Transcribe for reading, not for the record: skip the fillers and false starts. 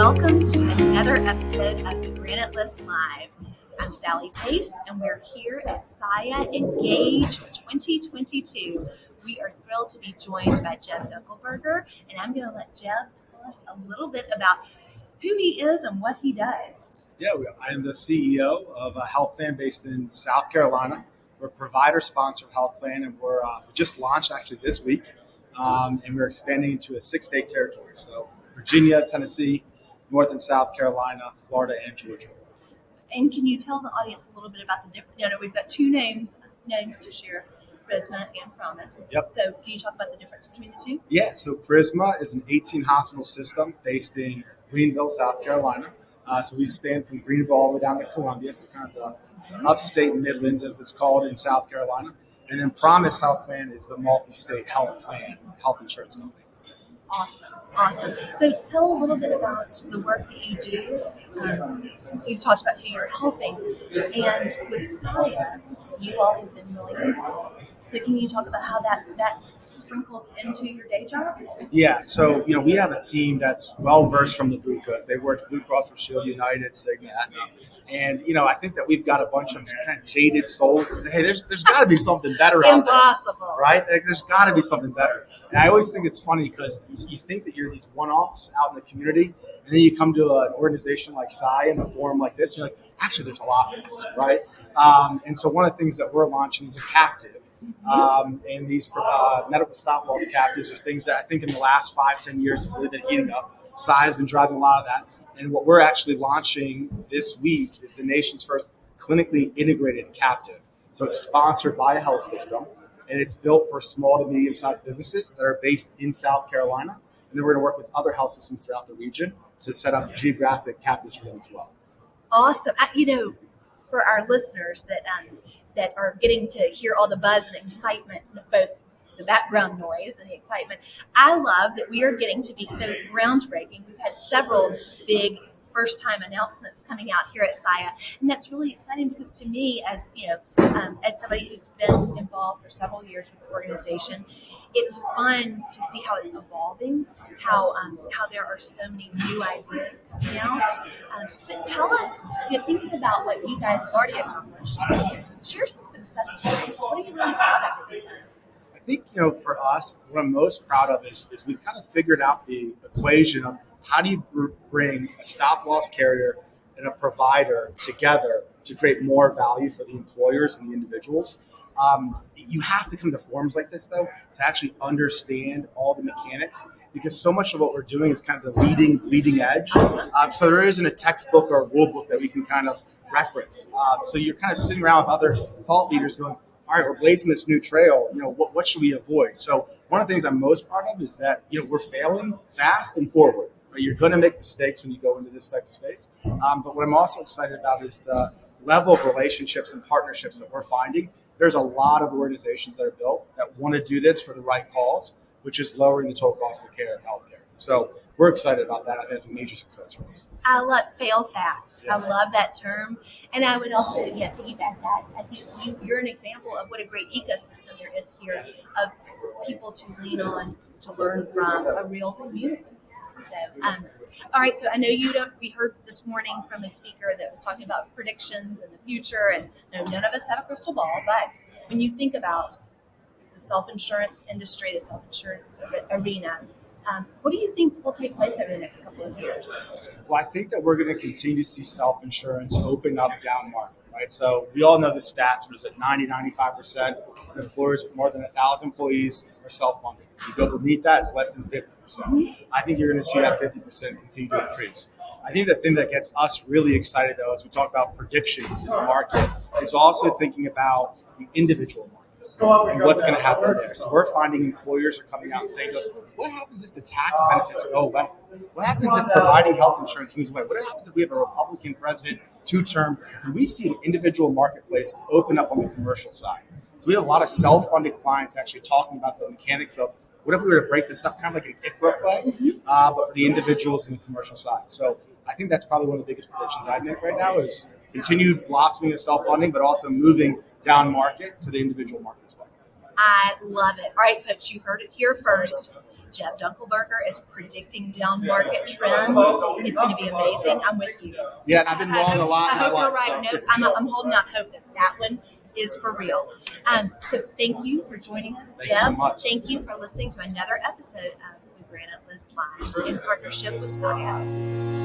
Welcome to another episode of the Granite List Live. I'm Sally Pace, and we're here at SIIA Engage 2022. We are thrilled to be joined by Jeb Dunkelberger, and I'm going to let Jeb tell us a little bit about who he is and what he does. Yeah, I'm the CEO of a health plan based in South Carolina. We're a provider-sponsored health plan, and we just launched actually this week, and we're expanding into a 6-state territory. So Virginia, Tennessee, North and South Carolina, Florida, and Georgia. And can you tell the audience a little bit about the difference? We've got two names to share, Prisma and Promise. Yep. So can you talk about the difference between the two? Yeah, so Prisma is an 18-hospital system based in Greenville, South Carolina. So we span from Greenville all the way down to Columbia, so kind of the upstate Midlands, as it's called in South Carolina. And then Promise Health Plan is the multi-state health insurance company. Awesome. So tell a little bit about the work that you do. You've talked about who you're helping. And with SIIA, you all have been really involved. So can you talk about how that sprinkles into your day job? Yeah, so we have a team that's well versed from the Blue Coats. They've worked Blue Cross Blue Shield, United, Cigna, Aetna. And I think that we've got a bunch of kind of jaded souls that say, hey, there's got to be something better out there. Impossible. Right? Like, there's got to be something better. And I always think it's funny because you think that you're these one-offs out in the community, and then you come to an organization like SIIA in a forum like this, and you're like, actually, there's a lot of this, right? And so one of the things that we're launching is a captive. And these medical stop-loss captives are things that I think in the last 5-10 years have really been heating up. SIIA has been driving a lot of that. And what we're actually launching this week is the nation's first clinically integrated captive. So it's sponsored by a health system, and it's built for small to medium-sized businesses that are based in South Carolina. And then we're going to work with other health systems throughout the region to set up geographic captives for them as well. Awesome. For our listeners that are getting to hear all the buzz and excitement, both the background noise and the excitement, I love that we are getting to be so groundbreaking. We've had several big first-time announcements coming out here at SIIA, and that's really exciting because to me, as somebody who's been involved for several years with the organization, it's fun to see how it's evolving, how there are so many new ideas coming out. So tell us, thinking about what you guys have already accomplished, share some success stories. What are you really proud of? I think, for us, what I'm most proud of is we've kind of figured out the equation of how do you bring a stop-loss carrier and a provider together to create more value for the employers and the individuals. You have to come to forums like this, though, to actually understand all the mechanics, because so much of what we're doing is kind of the leading edge. So there isn't a textbook or a rule book that we can kind of reference. So you're kind of sitting around with other thought leaders going, all right, we're blazing this new trail. What should we avoid? So one of the things I'm most proud of is that, we're failing fast and forward. Right? You're going to make mistakes when you go into this type of space. But what I'm also excited about is the level of relationships and partnerships that we're finding. There's a lot of organizations that are built that want to do this for the right cause, which is lowering the total cost of care of healthcare. So we're excited about that. I think it's a major success for us. I love fail fast. Yes. I love that term. And I would also piggyback that. I think you're an example of what a great ecosystem there is here of people to lean on, to learn from a real community. So, all right. So I know we heard this morning from a speaker that was talking about predictions in the future, and none of us have a crystal ball, but when you think about the self-insurance industry, the self-insurance arena, what do you think will take place over the next couple of years? Well, I think that we're going to continue to see self-insurance open up down market, right? So we all know the stats, but it's at 90-95% of employers with more than 1,000 employees are self-funded. You go beneath that, it's less than 50%. I think you're going to see that 50% continue to increase. I think the thing that gets us really excited, though, as we talk about predictions in the market, is also thinking about the individual market and what's going to happen there. So we're finding employers are coming out and saying to us, what happens if the tax benefits go away? What happens if providing health insurance moves away? What happens if we have a Republican president, 2-term? And we see an individual marketplace open up on the commercial side. So we have a lot of self-funded clients actually talking about the mechanics of what if we were to break this up kind of like an ICRA play, but for the individuals in the commercial side. So I think that's probably one of the biggest predictions I'd make right now is continued blossoming of self-funding, but also moving down market to the individual market as well. I love it. All right, folks, you heard it here first. Jeb Dunkelberger is predicting down market trend. It's going to be amazing. I'm with you. Yeah, and I've been wrong a lot. I hope you're life, right. so. No, I'm holding out hope that one is for real. So thank you for joining us, Thank Jeb. you so much. Thank you for listening to another episode of the Granite List Live in partnership with SIIA.